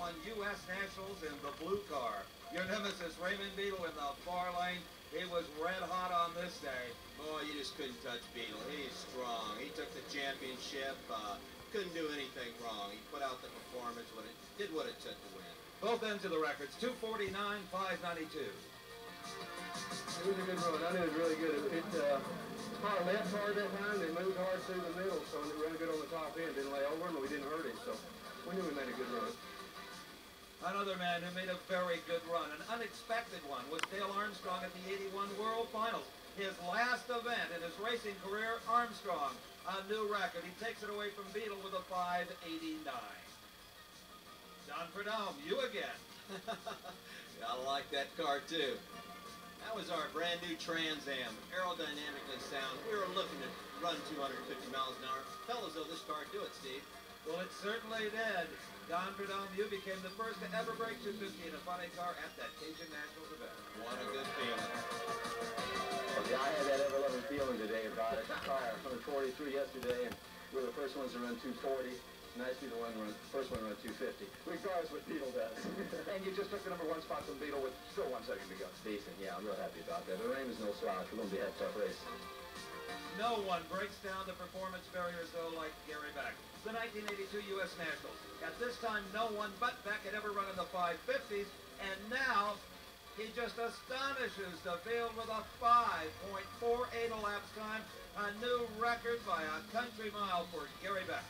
won U.S. Nationals in the blue car. Your nemesis, Raymond Beadle, in the far lane. He was red hot on this day. Boy, you just couldn't touch Beadle. He's strong. He took the championship. Couldn't do anything wrong. He put out the performance. Did what it took to win. Both ends of the records, 249, 592. It was a good run. I knew it was really good. Car left hard that time. They moved hard through the middle, so it ran good on the top end. Didn't lay over him, but we didn't hurt him. So we knew we made a good run. Another man who made a very good run, an unexpected one, was Dale Armstrong at the 81 World Finals. His last event in his racing career, Armstrong, a new record. He takes it away from Beadle with a 589. Don Prudhomme, you again. I like that car too. That was our brand new Trans Am, aerodynamically sound. We were looking to run 250 miles an hour. Felt as though this car would do it, Steve. Well, it certainly did. Don Prudhomme, you became the first to ever break 250 in a funny car at that Cajun Nationals event. What a good feeling. Yeah, I had that ever-loving feeling today about it. The car, 143 yesterday, and we were the first ones to run 240. Nice to be the first one to run 250. Regardless what Beadle does. And you just took the #1 spot from Beadle with still 1 second to go. It's decent, yeah, I'm real happy about that. The rain was no slouch. We're going to be a tough race. No one breaks down the performance barriers, though, like Gary Beck. The 1982 U.S. Nationals. At this time, no one but Beck had ever run in the 550s, and now he just astonishes the field with a 5.48 elapsed time, a new record by a country mile for Gary Beck.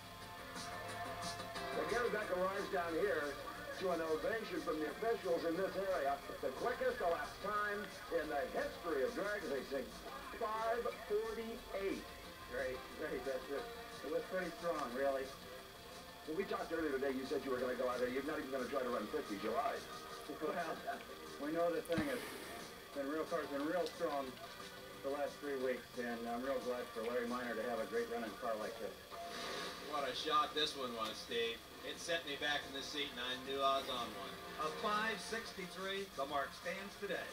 Well, Gary Beck arrives down here to an ovation from the officials in this area. The quickest elapsed time in the history of drag racing, 5:48. Great. It was pretty strong, really. When we talked earlier today, you said you were going to go out there. You're not even going to try to run 50, July. Well, we know the thing has been car's been real strong the last 3 weeks, and I'm real glad for Larry Minor to have a great running car like this. What a shot this one was, Steve. It set me back in the seat, and I knew I was on one. A 563, the mark stands today.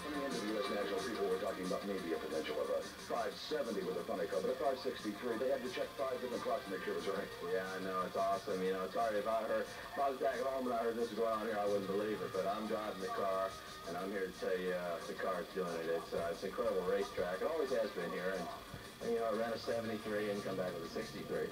Coming into the U.S. National, people were talking about maybe a potential of a 570 with a funny car, but a 563, they had to check 5 different clocks to make sure it was right. Yeah, I know, it's awesome. You know, it's hard. If I was back at home and I heard this was going on here, I wouldn't believe it, but I'm driving the car, and I'm here to tell you the car's doing it. It's an incredible racetrack. It always has been here, and you know, I ran a 73 and come back with a 63.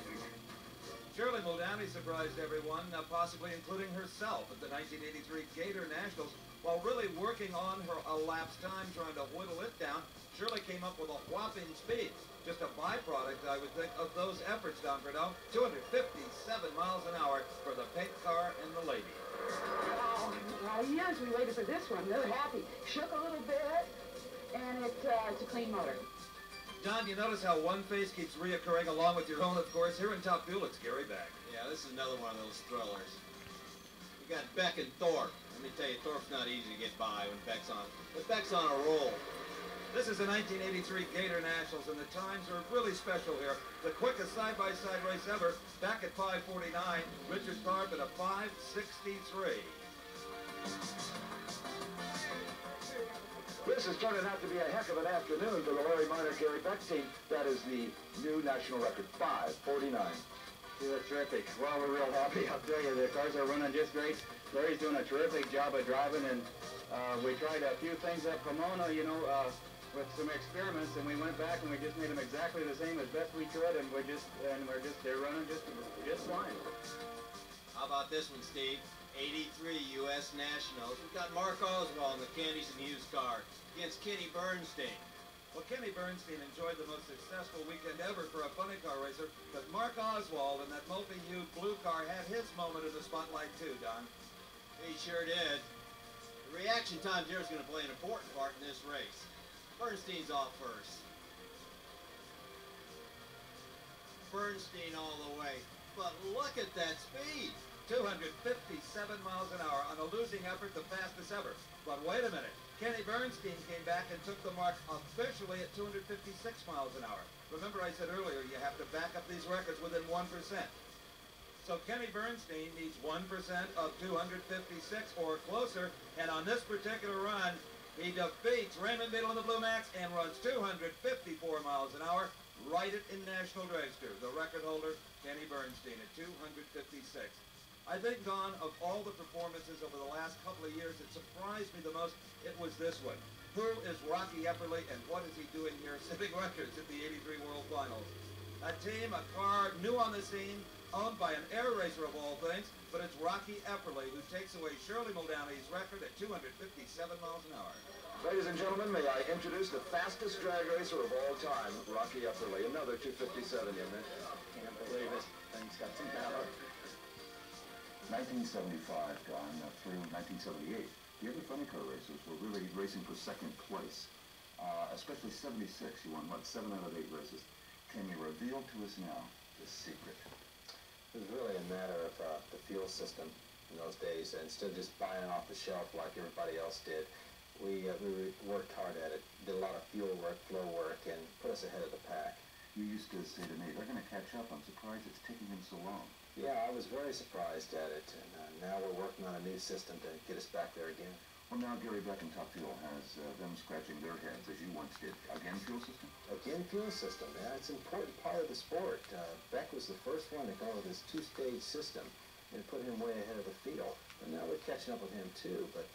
Shirley Muldowney surprised everyone, possibly including herself at the 1983 Gator Nationals. While really working on her elapsed time, trying to whittle it down, Shirley came up with a whopping speed. Just a byproduct, I would think, of those efforts, Don Prudhomme. 257 miles an hour for the pink car and the lady. Oh, yes, we waited for this one. Really happy. Shook a little bit, and it's a clean motor. Don, you notice how one face keeps reoccurring along with your own, of course. Here in Top Fuel, it's Gary Beck. Yeah, this is another one of those thrillers. You got Beck and Thorpe. Let me tell you, Thorpe's not easy to get by when Beck's on. But Beck's on a roll. This is the 1983 Gator Nationals, and the times are really special here. The quickest side-by-side race ever, Beck at 5:49, Richard Thorpe at a 5:63. This is turning out to be a heck of an afternoon for the Larry Minor Gary Beck team. That is the new national record, 5:49. It was terrific. Well, we're real happy. I'll tell you, the cars are running just great. Larry's doing a terrific job of driving, and we tried a few things at Pomona, you know, with some experiments, and we went back and we just made them exactly the same as best we could, and they're running just fine. How about this one, Steve? 83 U.S. Nationals. We've got Mark Oswald in the Candies and Hughes car against Kenny Bernstein. Well, Kenny Bernstein enjoyed the most successful weekend ever for a funny car racer, but Mark Oswald in that multi-hued blue car had his moment in the spotlight too, Don. He sure did. The reaction time here is going to play an important part in this race. Bernstein's off first. Bernstein all the way. But look at that speed. 257 miles an hour on a losing effort, the fastest ever. But wait a minute. Kenny Bernstein came back and took the mark officially at 256 miles an hour. Remember I said earlier, you have to back up these records within 1%. So Kenny Bernstein needs 1% of 256 or closer, and on this particular run, he defeats Raymond Beadle in the Blue Max and runs 254 miles an hour, right in National Dragster. The record holder, Kenny Bernstein, at 256. I I think, Don, of all the performances over the last couple of years, it surprised me the most, it was this one. Who is Rocky Epperly, and what is he doing here setting records at the 83 World Finals? A team, a car, new on the scene, owned by an air racer of all things, but it's Rocky Epperly who takes away Shirley Muldowney's record at 257 miles an hour. Ladies and gentlemen, may I introduce the fastest drag racer of all time, Rocky Epperly. Another 257, you know. Can't believe it. Things got some power. 1975, Don, through 1978, the other funny car racers were really racing for second place. Especially 76, you won, what, 7 out of 8 races. Can you reveal to us now the secret? It was really a matter of the fuel system in those days. Instead of just buying off the shelf like everybody else did, we worked hard at it, did a lot of fuel work, flow work, and put us ahead of the pack. You used to say to me, they're going to catch up. I'm surprised it's taking them so long. Yeah, I was very surprised at it, and now we're working on a new system to get us back there again. Well, now Gary Beck and Top Fuel has them scratching their heads, as you once did. Again, fuel system? Again, fuel system. Yeah, it's an important part of the sport. Beck was the first one to go with this two-stage system and put him way ahead of the field. And now we're catching up with him, too, but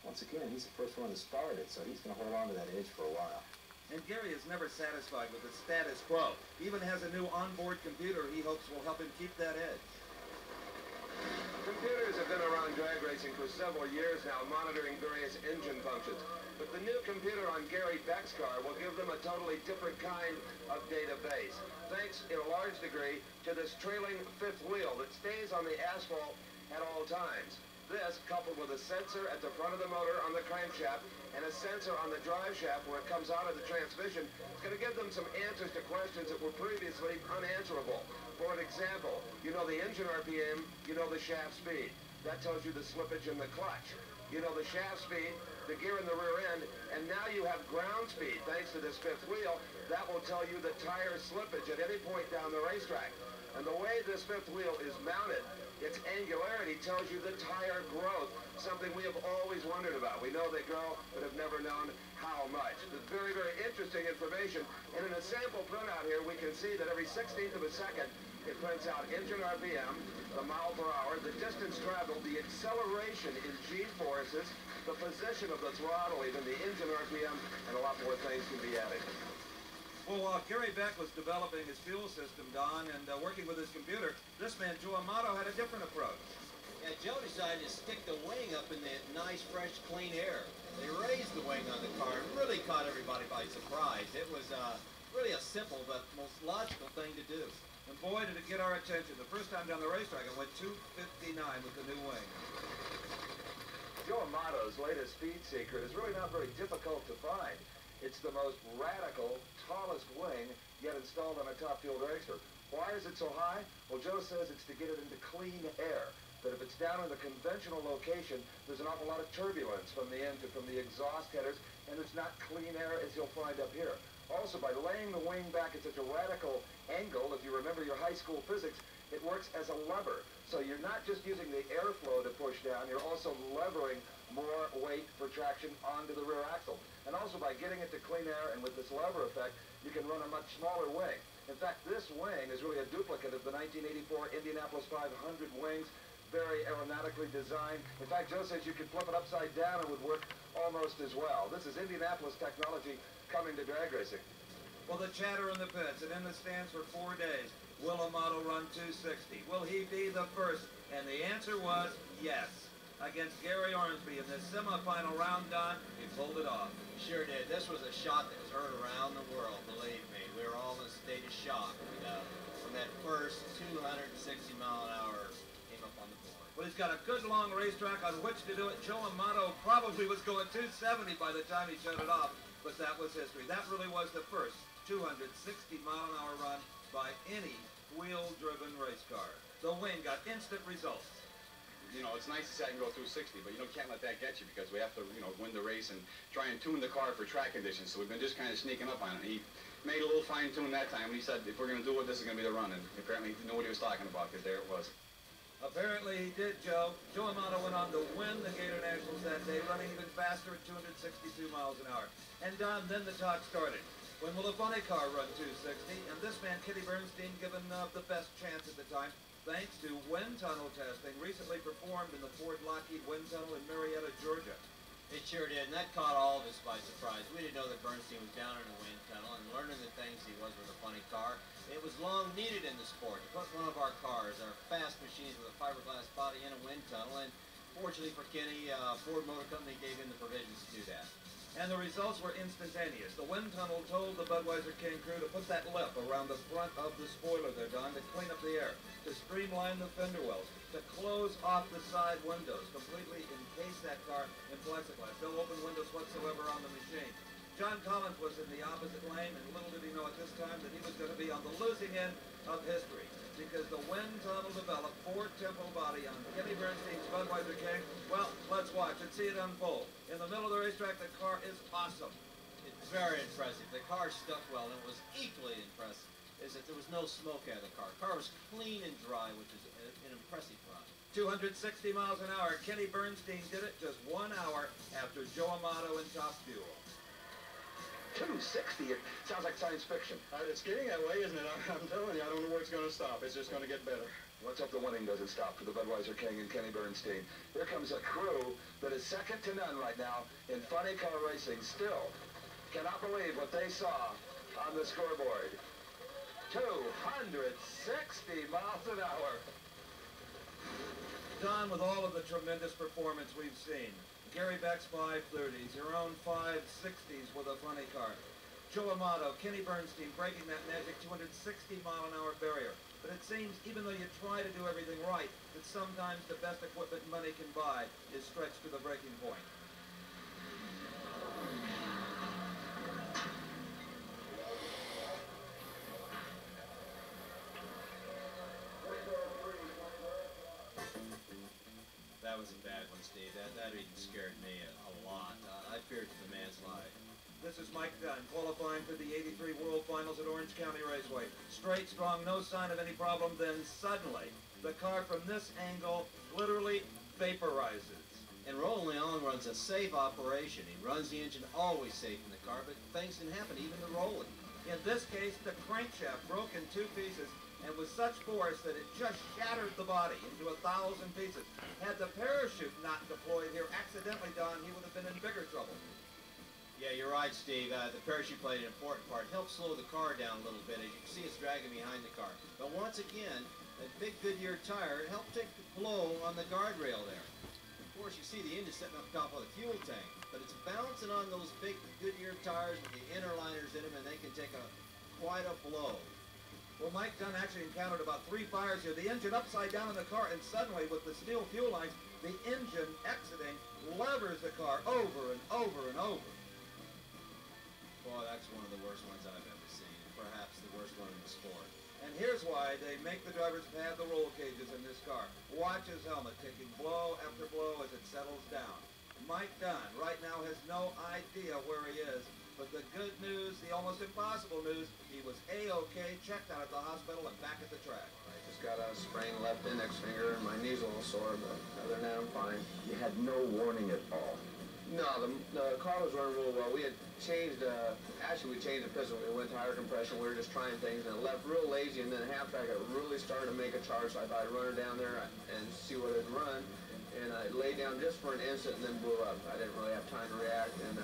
once again, he's the first one to start it, so he's going to hold on to that edge for a while. And Gary is never satisfied with the status quo. He even has a new onboard computer he hopes will help him keep that edge. Computers have been around drag racing for several years now, monitoring various engine functions. But the new computer on Gary Beck's car will give them a totally different kind of database, thanks in a large degree to this trailing fifth wheel that stays on the asphalt at all times. This, coupled with a sensor at the front of the motor on the crankshaft and a sensor on the drive shaft where it comes out of the transmission, is going to give them some answers to questions that were previously unanswerable. For an example, you know the engine RPM, you know the shaft speed. That tells you the slippage in the clutch. You know the shaft speed, the gear in the rear end, and now you have ground speed thanks to this fifth wheel. That will tell you the tire slippage at any point down the racetrack. And the way this fifth wheel is mounted, its angularity tells you the tire growth, something we have always wondered about. We know they grow, but have never known how much. It's very, very interesting information. And in a sample printout here, we can see that every 16th of a second, it prints out engine RPM, the mile per hour, the distance traveled, the acceleration in G-forces, the position of the throttle, even the engine RPM, and a lot more things can be added. Well, while Gary Beck was developing his fuel system, Don, and working with his computer, this man, Joe Amato, had a different approach. Yeah, Joe decided to stick the wing up in the nice, fresh, clean air. They raised the wing on the car and really caught everybody by surprise. It was really a simple but most logical thing to do. And boy, did it get our attention. The first time down the racetrack, it went 259 with the new wing. Joe Amato's latest speed secret is really not very difficult to find. It's the most radical, tallest wing yet installed on a Top Fuel dragster. Why is it so high? Well, Joe says it's to get it into clean air. That if it's down in the conventional location, there's an awful lot of turbulence from the exhaust headers, and there's not clean air as you'll find up here. Also, by laying the wing back at such a radical angle, if you remember your high school physics, it works as a lever. So you're not just using the airflow to push down, you're also levering more weight for traction onto the rear axle. And also by getting it to clean air and with this lever effect, you can run a much smaller wing. In fact, this wing is really a duplicate of the 1984 Indianapolis 500 wings, very aeronautically designed. In fact, Joe says you could flip it upside down and it would work almost as well. This is Indianapolis technology coming to drag racing. Well, the chatter in the pits and in the stands for 4 days. Will Amato run 260? Will he be the first? And the answer was yes. Against Gary Ormsby in this semifinal round, Don, he pulled it off. He sure did. This was a shot that was heard around the world, believe me. We were all in a state of shock when that first 260 mile an hour came up on the board. Well, he's got a good long racetrack on which to do it. Joe Amato probably was going 270 by the time he shut it off, but that was history. That really was the first 260 mile an hour run by any wheel-driven race car. The wing got instant results. You know, it's nice to say I can go through 60, but you can't let that get you because we have to, win the race and try and tune the car for track conditions. So we've been just kind of sneaking up on it. He made a little fine tune that time, and he said, if we're going to do it, this is going to be the run. And apparently he knew what he was talking about because there it was. Apparently he did, Joe. Joe Amato went on to win the Gator Nationals that day, running even faster at 262 miles an hour. And Don, then the talk started. When will a funny car run 260? And this man, Kitty Bernstein, given the best chance at the time, thanks to wind tunnel testing recently performed in the Ford Lockheed Wind Tunnel in Marietta, Georgia. It sure did, and that caught all of us by surprise. We didn't know that Bernstein was down in a wind tunnel, and learning the things he was with a funny car. It was long needed in the sport to put one of our cars, our fast machines with a fiberglass body, in a wind tunnel, and fortunately for Kenny, Ford Motor Company gave him the provisions to do that. And the results were instantaneous. The wind tunnel told the Budweiser King crew to put that lip around the front of the spoiler there, Don, to clean up the air, to streamline the fender wells, to close off the side windows, completely encase that car in plexiglass. No open windows whatsoever on the machine. John Collins was in the opposite lane, and little did he know at this time that he was going to be on the losing end of history, because the wind tunnel developed Ford Temple body on Kenny Bernstein's Budweiser King. Well, let's watch and see it unfold. In the middle of the racetrack, the car is awesome. It's very impressive. The car stuck well, and it was equally impressive is that there was no smoke out of the car. The car was clean and dry, which is an impressive run. 260 miles an hour. Kenny Bernstein did it just 1 hour after Joe Amato in top fuel. 260? It sounds like science fiction. It's getting that way, isn't it? I'm telling you, I don't know where it's going to stop. It's just going to get better. Let's hope the winning doesn't stop for the Budweiser King and Kenny Bernstein. Here comes a crew that is second to none right now in funny car racing. Still cannot believe what they saw on the scoreboard. 260 miles an hour. Don, with all of the tremendous performance we've seen, Gary Beck's 530s, your own 560s with a funny car, Joe Amato, Kenny Bernstein breaking that magic 260 mile an hour barrier. But it seems, even though you try to do everything right, that sometimes the best equipment money can buy is stretched to the breaking point. That was a bad one, Steve. That even scared me a lot. I feared for the man's life. This is Mike Dunn, qualifying for the 83 World Finals at Orange County Raceway. Straight, strong, no sign of any problem. Then suddenly, the car from this angle literally vaporizes. And Roland Leong runs a safe operation. He runs the engine always safe in the car, but things can happen even to Roland. In this case, the crankshaft broke in 2 pieces, and with such force that it just shattered the body into 1,000 pieces. Had the parachute not deployed here accidentally, Don, he would have been in bigger trouble. Yeah, you're right, Steve. The parachute played an important part. Helped slow the car down a little bit. As you can see, it's dragging behind the car. But once again, that big Goodyear tire helped take the blow on the guardrail there. Of course, you see the engine sitting up top of the fuel tank, but it's bouncing on those big Goodyear tires with the inner liners in them, and they can take quite a blow. Well, Mike Dunn actually encountered about 3 fires here. The engine upside down in the car, and suddenly, with the steel fuel lines, the engine exiting levers the car over and over and over. Boy, that's one of the worst ones I've ever seen, perhaps the worst one in the sport. And here's why they make the drivers pad the roll cages in this car. Watch his helmet taking blow after blow as it settles down. Mike Dunn right now has no idea where he is, but the good news, the almost impossible news, he was A-OK, checked out at the hospital and back at the track. I just got a sprained left index finger and my knee's a little sore, but other than that, I'm fine. You had no warning at all. No, the car was running really well. We had changed, actually we changed the piston. We went to higher compression. We were just trying things, and it left real lazy, and then half track I really started to make a charge, so I thought I'd run her down there and see what it'd run. And I laid down just for an instant and then blew up. I didn't really have time to react, and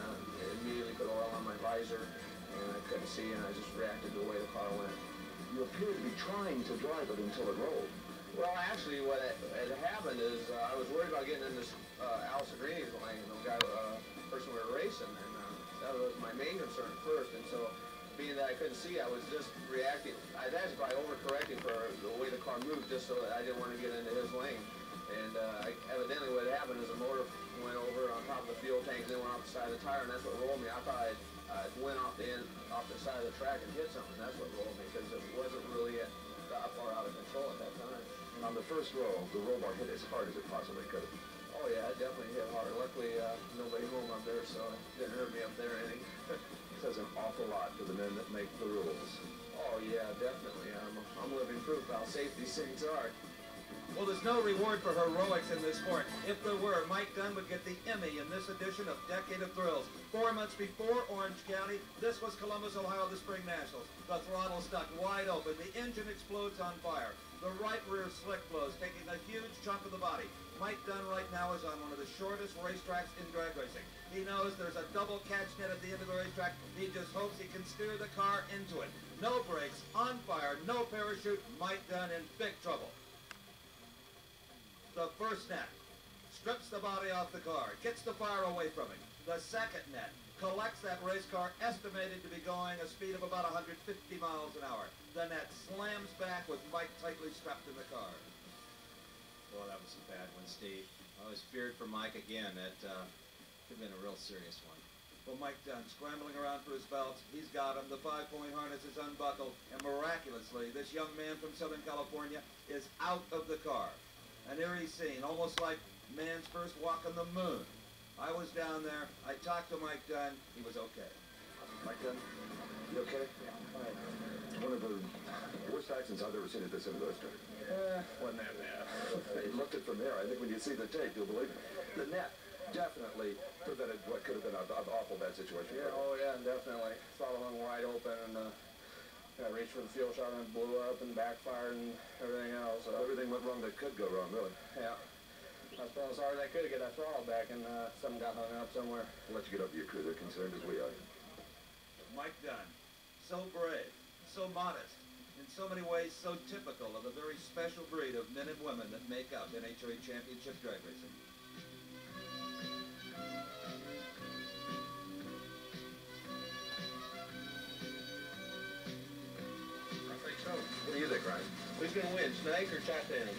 immediately put oil on my visor, and I couldn't see, and I just reacted to the way the car went. You appeared to be trying to drive it until it rolled. Well, actually, what had happened is I was worried about getting in this Al Segrini's lane, the person we were racing, and that was my main concern first. And so, being that I couldn't see, I was just reacting. I was actually probably overcorrecting for the way the car moved, just so that I didn't want to get into his lane. And evidently, what happened is the motor went over on top of the fuel tank, and then went off the side of the tire, and that's what rolled me. I thought I went off the side of the track and hit something. That's what rolled me, because it wasn't really that far out of control at that time. And on the first roll, the roll bar hit as hard as it possibly could have. Oh yeah, it definitely hit hard. Luckily, nobody home up there, so it didn't hurt me up there any. Says an awful lot to the men that make the rules. Oh yeah, definitely. I'm living proof how safe these things are. Well, there's no reward for heroics in this sport. If there were, Mike Dunn would get the Emmy in this edition of Decade of Thrills. 4 months before Orange County, this was Columbus, Ohio, the Spring Nationals. The throttle stuck wide open. The engine explodes on fire. The right rear slick blows, taking a huge chunk of the body. Mike Dunn right now is on one of the shortest racetracks in drag racing. He knows there's a double catch net at the end of the racetrack. He just hopes he can steer the car into it. No brakes, on fire, no parachute. Mike Dunn in big trouble. The first net strips the body off the car, gets the fire away from him. The second net collects that race car, estimated to be going a speed of about 150 miles an hour. The net slams back with Mike tightly strapped in the car. Well, that was a bad one, Steve. I was feared for Mike again. That could have been a real serious one. Well, Mike Dunn scrambling around for his belts. He's got him. The 5-point harness is unbuckled. And miraculously, this young man from Southern California is out of the car. An eerie scene, almost like man's first walk on the moon. I was down there. I talked to Mike Dunn. He was okay. Mike Dunn, you okay? Yeah, fine. One of the worst accidents I've ever seen at this end of the racetrack. Wasn't that bad. You looked it from there. I think when you see the tape, you'll believe it. The net definitely prevented what could have been an awful bad situation. Yeah, oh yeah, definitely. Throttle hung wide open and I reached for the fuel shot and blew up and backfired and everything else. Everything went wrong that could go wrong, really. Yeah. I was pulling as hard as I could to get that throttle back and something got hung up somewhere. We'll let you get up to your crew. They're concerned as we are. Mike Dunn, so brave, so modest, in so many ways so typical of the very special breed of men and women that make up NHRA Championship drag racing. I think so. What do you think, Ryan? Who's going to win, Snake or Titan?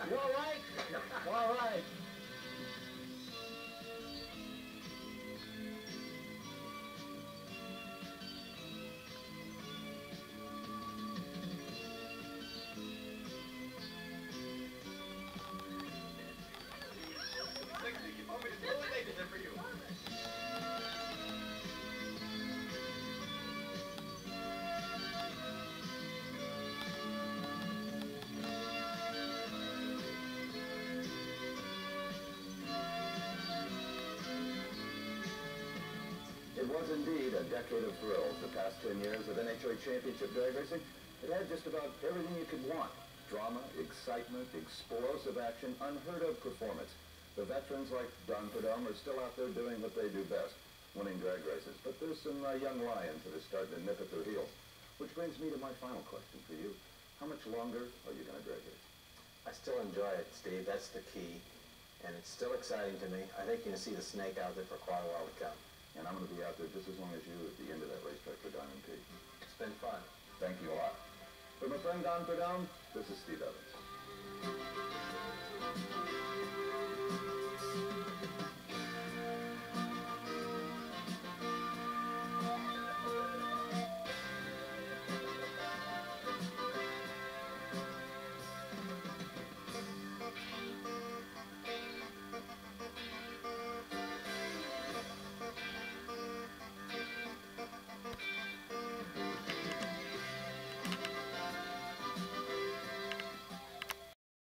You all right? All right. It was indeed a decade of thrills, the past 10 years of NHRA Championship drag racing. It had just about everything you could want. Drama, excitement, explosive action, unheard of performance. The veterans like Don Prudhomme are still out there doing what they do best, winning drag races. But there's some young lions that are starting to nip at their heels. Which brings me to my final question for you. How much longer are you going to drag race? I still enjoy it, Steve. That's the key. And it's still exciting to me. I think you're going to see the Snake out there for quite a while to come. And I'm going to be out there just as long as you at the end of that racetrack for Diamond Peak. It's been fun. Thank you a lot. For my friend Don Prudhomme, this is Steve Evans.